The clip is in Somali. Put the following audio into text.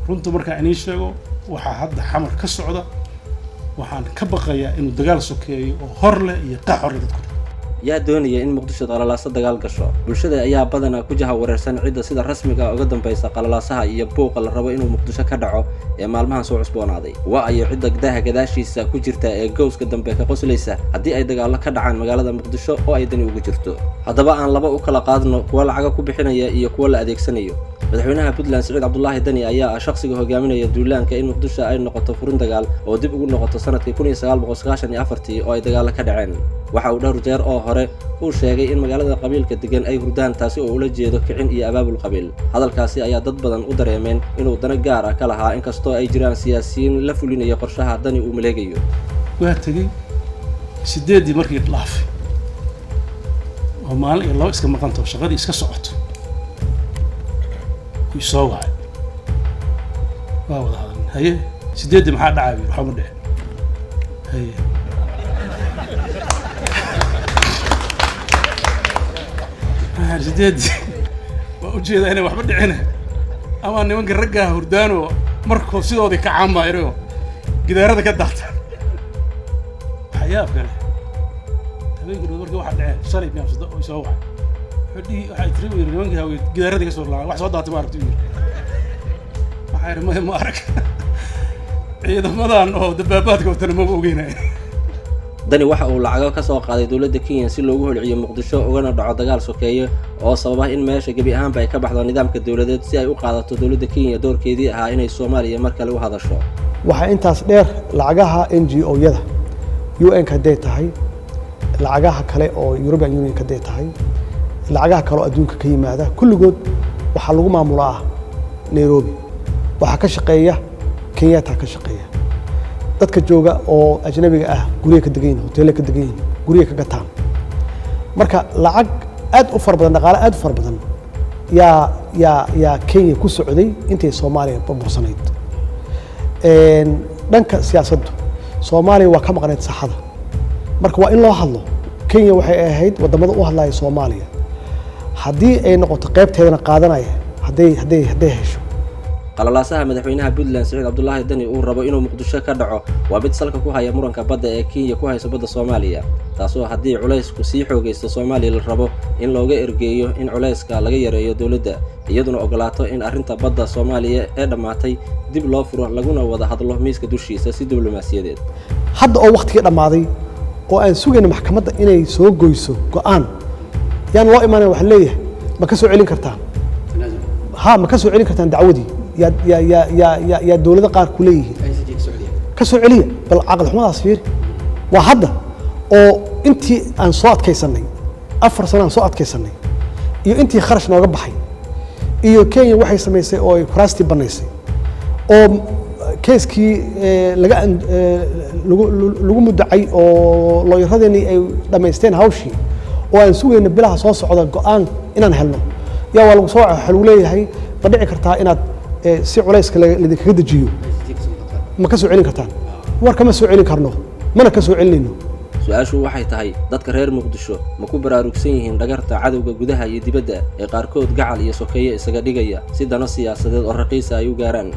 runta markaa inii sheego waxaa hadda xamar ka socda waxaan ka baqayaa inuu dagaal sokeeyo oo hor leh iyo qax hor leh dadku yaa doonaya in muqdisho qalalaasa dagaal gasho bulshada ayaa badanaa ku jaha wareersan cidda sida rasmiga uga dambaysa qalalaasaha iyo buuqa la rabo inuu muqdisho ka dhaco ee maalmahan soo cusboonaaday waa ayo cidda gudaha gadaashiisa ku jirta ee gowska dambe ka qoslaysa haddii ay dagaallo ka dhacaan magaalada muqdisho oo ay dani ugu jirto haddaba aan laba u kala qaadno kuwa lacaga ku bixinaya iyo kuwa la adeegsanayo madaxweynaha Puntland Siciid Cabdullaahi Dani ayaa shakhsiga hogaaminaya duulaanka in muqdisho ay noqoto furin dagaal oo dib ugu noqoto sanadkii 1994 oo ay dagaal ka dhaceen waxa uu dhowr jeer oo hore uu sheegay in magaalada qabiilka degan ay hurdaan taasi oo ula jeedo kicin iyo abaabul qabiil hadalkaasi ayaa dad badan u dareemeen inuu dana gaar ah ka lahaa inkastoo ay jiraan siyaasiyiin la fulinayo qorshaha Dani uu maleegayo waa tagay 8 markii dhaafay oo maalin loo iska maqanto shaqadii iska socoto soo waay waa wada hadal haye 8 maxaa dhacay waxa ma dhicin haye sideed waa u jeedaa inay waxba dhicin ama nimanka ragga hurdaano markoo sidoodii ka caamaayro gidaarada ka daata waxyaab kale habeenkii markii waxa dhacay shalay baan soo waay xidhi waxa tiriyay nimanka haween gidaarada ka soo laabay wax soo daatay maaragtay waxay ma arag ciidamadan oo dabaabaadka wadana ma ogeynay Dani waxa uu lacago ka soo qaaday dawladda Kenya si loogu holciyo Muqdisho ugana dhaco dagaal sokeeye oo sababa in meesha gabi ahaanba ay ka baxdo nidaamka dawladeed si ay u qaadato dawladda Kenya doorkeedii ahaa inay Soomaaliya mar kale u hadasho waxa intaas dheer lacagaha NGO-yada UN ka tahay lacagaha kale oo European Union ka tahay lacagaha kale oo adduunka ka yimaada kulligood waxa lagu maamulaa Nairobi waxa ka shaqeeya Kenya ta ka shaqeeya dadka jooga oo ajnabiga ah guriga ka degan hotel ka degan guriga ka gataan marka lacag aad u far badan dhaqaale aad u far badan ya Kenya ku socday intay Soomaaliya burbursanayd dhanka siyaasadda Soomaaliya waa ka maqnayd saxada marka waa in loo hadlo Kenya waxay ahayd wadamada u hadlaya Soomaaliya haddii ay noqoto qaybteedana qaadanaya haday hesho qalalaasaha madaxweynaha Puntland Siciid Cabdullaahi Dani uu rabo inuu Muqdisho ka dhaco waa mid salka ku haya muranka badda ee Kenya ku hayso badda Soomaaliya taasoo haddii culaysku sii xoogaysto Soomaaliya la rabo in looga ergeeyo in culayska laga yareeyo dawladda iyaduna ogolaato in arrinta badda Soomaaliya ee dhamaatay dib loo furo laguna wada hadlo miiska dushiisa si diblomaasiyadeed hadda oo waqtigii dhamaaday oo aan sugayno maxkamadda inay soo goyso go'aan yaan loo imaanay wax leeyahay ma ka soo celin kartaan ma ka soo celin kartaan dacwadii يا دولة قار كليه كسر عليا بالعقل حماس فيه وهذا أو أنتي عن صوت كيسني أفر سنة عن صوت كيسني يو أنتي خرج نوجب بحي يو كين واحد سميسي أو كراستي بنيسي أو كيس كي لقى لقوا مدعي أو لو يهدني لما يستين هاوشي وأن سوي إن بلها صوص على القرآن إن نحلو يا والله صوع حلولي هاي بدعي كرتها إن si culayska la kaga dajiyo ma ka soo celin kartaan war kama soo celin karno mana ka soo celinayno su'aashu waxay tahay dadka reer Muqdisho ma ku baraarugsan yihiin dhagarta cadawga gudaha iyo dibadda ee qaarkood gacal iyo sokeeye isaga dhigaya si dano siyaasadeed oo raqiis ah ay u gaaraan